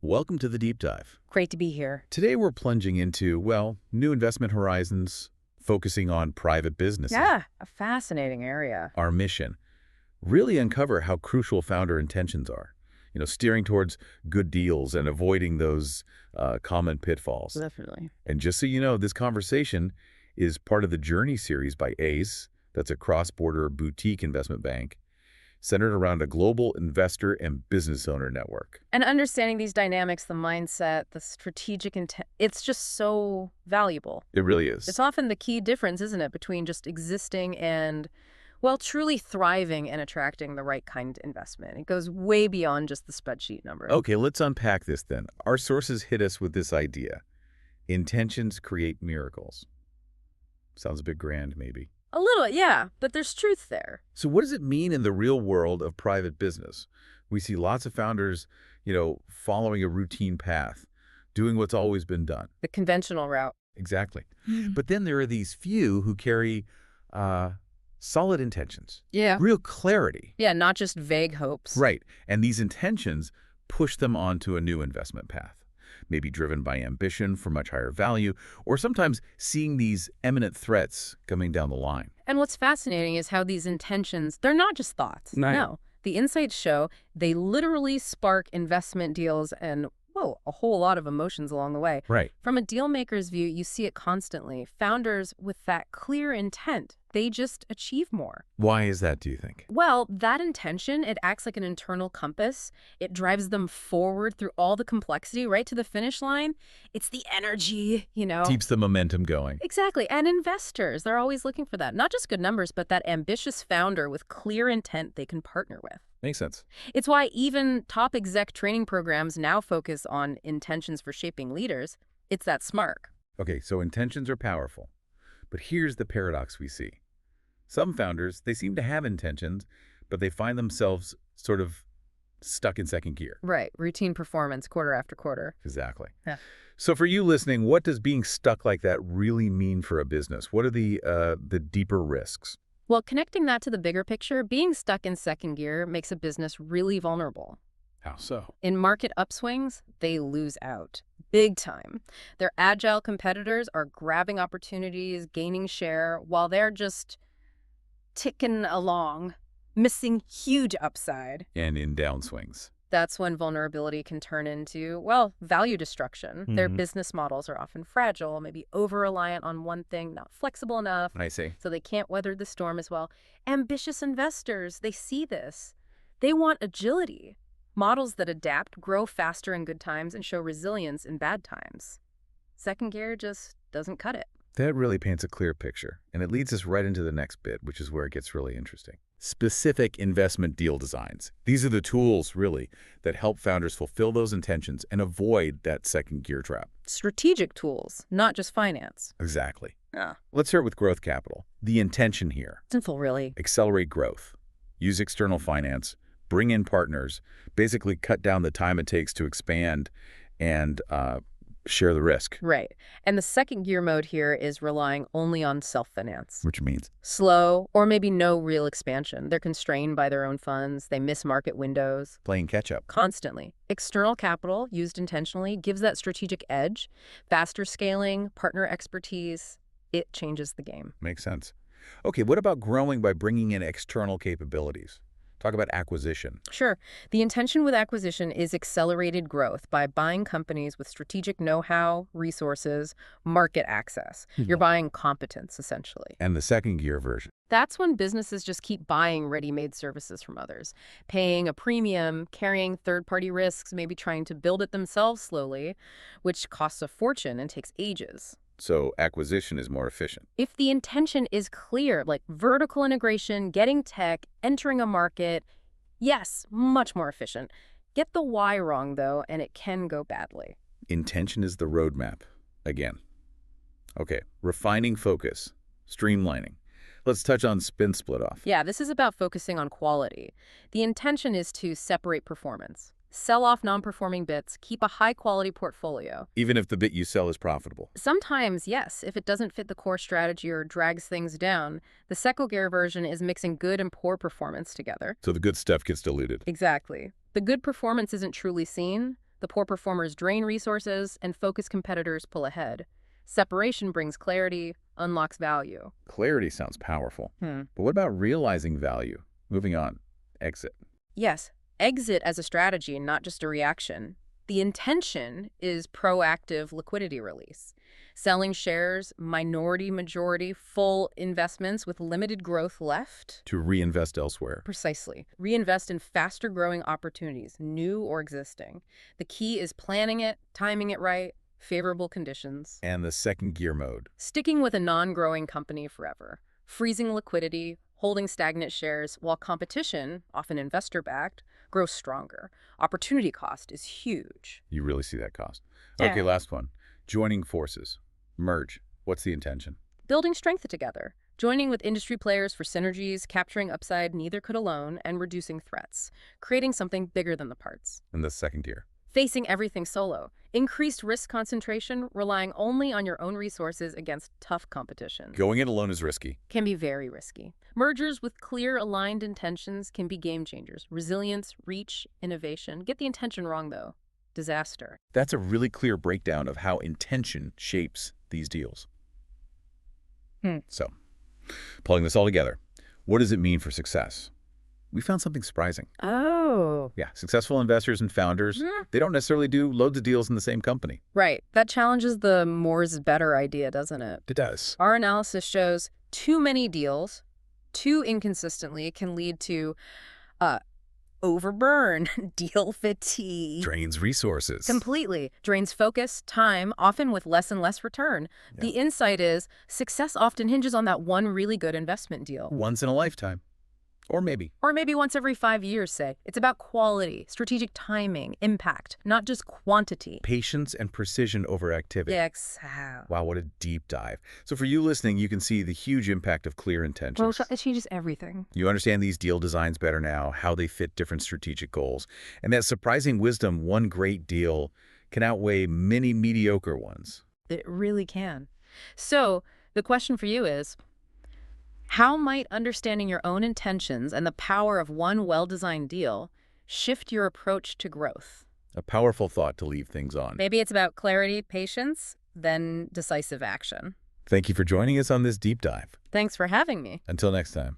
Welcome to the Deep Dive. Great to be here. Today we're plunging into, well, new investment horizons, focusing on private businesses. Yeah, a fascinating area. Our mission, really uncover how crucial founder intentions are. Steering towards good deals and avoiding those common pitfalls. Definitely. And just so you know, this conversation is part of the Journey series by ACE. That's a cross-border boutique investment bank centered around a global investor and business owner network. And understanding these dynamics, the mindset, the strategic intent, it's just so valuable. It really is. It's often the key difference, isn't it, between just existing and, well, truly thriving and attracting the right kind of investment. It goes way beyond just the spreadsheet number. Okay, let's unpack this then. Our sources hit us with this idea. Intentions create miracles. Sounds a bit grand, maybe. A little, yeah, but there's truth there. So what does it mean in the real world of private business? We see lots of founders, following a routine path, doing what's always been done. The conventional route. Exactly. But then there are these few who carry solid intentions. Yeah. Real clarity. Yeah, not just vague hopes. Right. And these intentions push them onto a new investment path, maybe driven by ambition for much higher value, or sometimes seeing these imminent threats coming down the line. And what's fascinating is how these intentions, they're not just thoughts. Right. No. The insights show they literally spark investment deals and, whoa, a whole lot of emotions along the way. Right. From a deal maker's view, you see it constantly. Founders with that clear intent, they just achieve more. Why is that, do you think? Well, that intention, it acts like an internal compass. It drives them forward through all the complexity, right to the finish line. It's the energy, Keeps the momentum going. Exactly. And investors, they're always looking for that. Not just good numbers, but that ambitious founder with clear intent they can partner with. Makes sense. It's why even top exec training programs now focus on intentions for shaping leaders. It's that SMART. Okay, so intentions are powerful. But here's the paradox we see. Some founders, they seem to have intentions, but they find themselves sort of stuck in second gear. Right. Routine performance quarter after quarter. Exactly. Yeah. So for you listening, what does being stuck like that really mean for a business? What are the deeper risks? Well, connecting that to the bigger picture, being stuck in second gear makes a business really vulnerable. How so? In market upswings, they lose out. Big time. Their agile competitors are grabbing opportunities, gaining share, while they're just ticking along, missing huge upside. And in downswings. That's when vulnerability can turn into, well, value destruction. Their business models are often fragile, maybe over-reliant on one thing, not flexible enough. I see. So they can't weather the storm as well. Ambitious investors, they see this. They want agility. Models that adapt, grow faster in good times, and show resilience in bad times. Second gear just doesn't cut it. That really paints a clear picture, and it leads us right into the next bit, which is where it gets really interesting. Specific investment deal designs. These are the tools, really, that help founders fulfill those intentions and avoid that second gear trap. Strategic tools, not just finance. Exactly. Yeah. Let's start with growth capital. The intention here. Simple, really. Accelerate growth. Use external finance. Bring in partners. Basically cut down the time it takes to expand and share the risk. Right. And the second gear mode here is relying only on self-finance. Which means? Slow or maybe no real expansion. They're constrained by their own funds. They miss market windows. Playing catch-up. Constantly. External capital, used intentionally, gives that strategic edge. Faster scaling, partner expertise, it changes the game. Makes sense. Okay, what about growing by bringing in external capabilities? Talk about acquisition. Sure. The intention with acquisition is accelerated growth by buying companies with strategic know-how, resources, market access. You're buying competence, essentially. And the second gear version. That's when businesses just keep buying ready-made services from others, paying a premium, carrying third-party risks, maybe trying to build it themselves slowly, which costs a fortune and takes ages. So acquisition is more efficient. If the intention is clear, like vertical integration, getting tech, entering a market, yes, much more efficient. Get the why wrong, though, and it can go badly. Intention is the roadmap. Again. Okay, refining focus, streamlining. Let's touch on spin split off. Yeah, this is about focusing on quality. The intention is to separate performance. Sell off non-performing bits, keep a high-quality portfolio. Even if the bit you sell is profitable. Sometimes, yes, if it doesn't fit the core strategy or drags things down. The second gear version is mixing good and poor performance together. So the good stuff gets diluted. Exactly. The good performance isn't truly seen. The poor performers drain resources, and focused competitors pull ahead. Separation brings clarity, unlocks value. Clarity sounds powerful. But what about realizing value? Moving on. Exit. Yes, exit as a strategy, not just a reaction. The intention is proactive liquidity release. Selling shares, minority, majority, full investments with limited growth left. To reinvest elsewhere. Precisely. Reinvest in faster growing opportunities, new or existing. The key is planning it, timing it right, favorable conditions. And the second gear mode. Sticking with a non-growing company forever. Freezing liquidity, holding stagnant shares, while competition, often investor-backed, grows stronger. Opportunity cost is huge. You really see that cost. Yeah. Okay, last one. Joining forces. Merge. What's the intention? Building strength together. Joining with industry players for synergies, capturing upside neither could alone, and reducing threats. Creating something bigger than the parts. And the second gear. Facing everything solo. Increased risk concentration, relying only on your own resources against tough competition. Going it alone is risky. Can be very risky. Mergers with clear, aligned intentions can be game changers. Resilience, reach, innovation. Get the intention wrong, though. Disaster. That's a really clear breakdown of how intention shapes these deals. So, pulling this all together, what does it mean for success? We found something surprising. Oh. Yeah, successful investors and founders, they don't necessarily do loads of deals in the same company. Right. That challenges the more is better idea, doesn't it? It does. Our analysis shows too many deals, too inconsistently, can lead to overburn, deal fatigue. Drains resources. Completely. Drains focus, time, often with less and less return. Yeah. The insight is success often hinges on that one really good investment deal. Once in a lifetime. Or maybe. Or maybe once every 5 years, say. It's about quality, strategic timing, impact, not just quantity. Patience and precision over activity. Exhale. Wow, what a deep dive. So for you listening, you can see the huge impact of clear intentions. Well, it changes everything. You understand these deal designs better now, how they fit different strategic goals, and that surprising wisdom, one great deal can outweigh many mediocre ones. It really can. So the question for you is, how might understanding your own intentions and the power of one well-designed deal shift your approach to growth? A powerful thought to leave things on. Maybe it's about clarity, patience, then decisive action. Thank you for joining us on this deep dive. Thanks for having me. Until next time.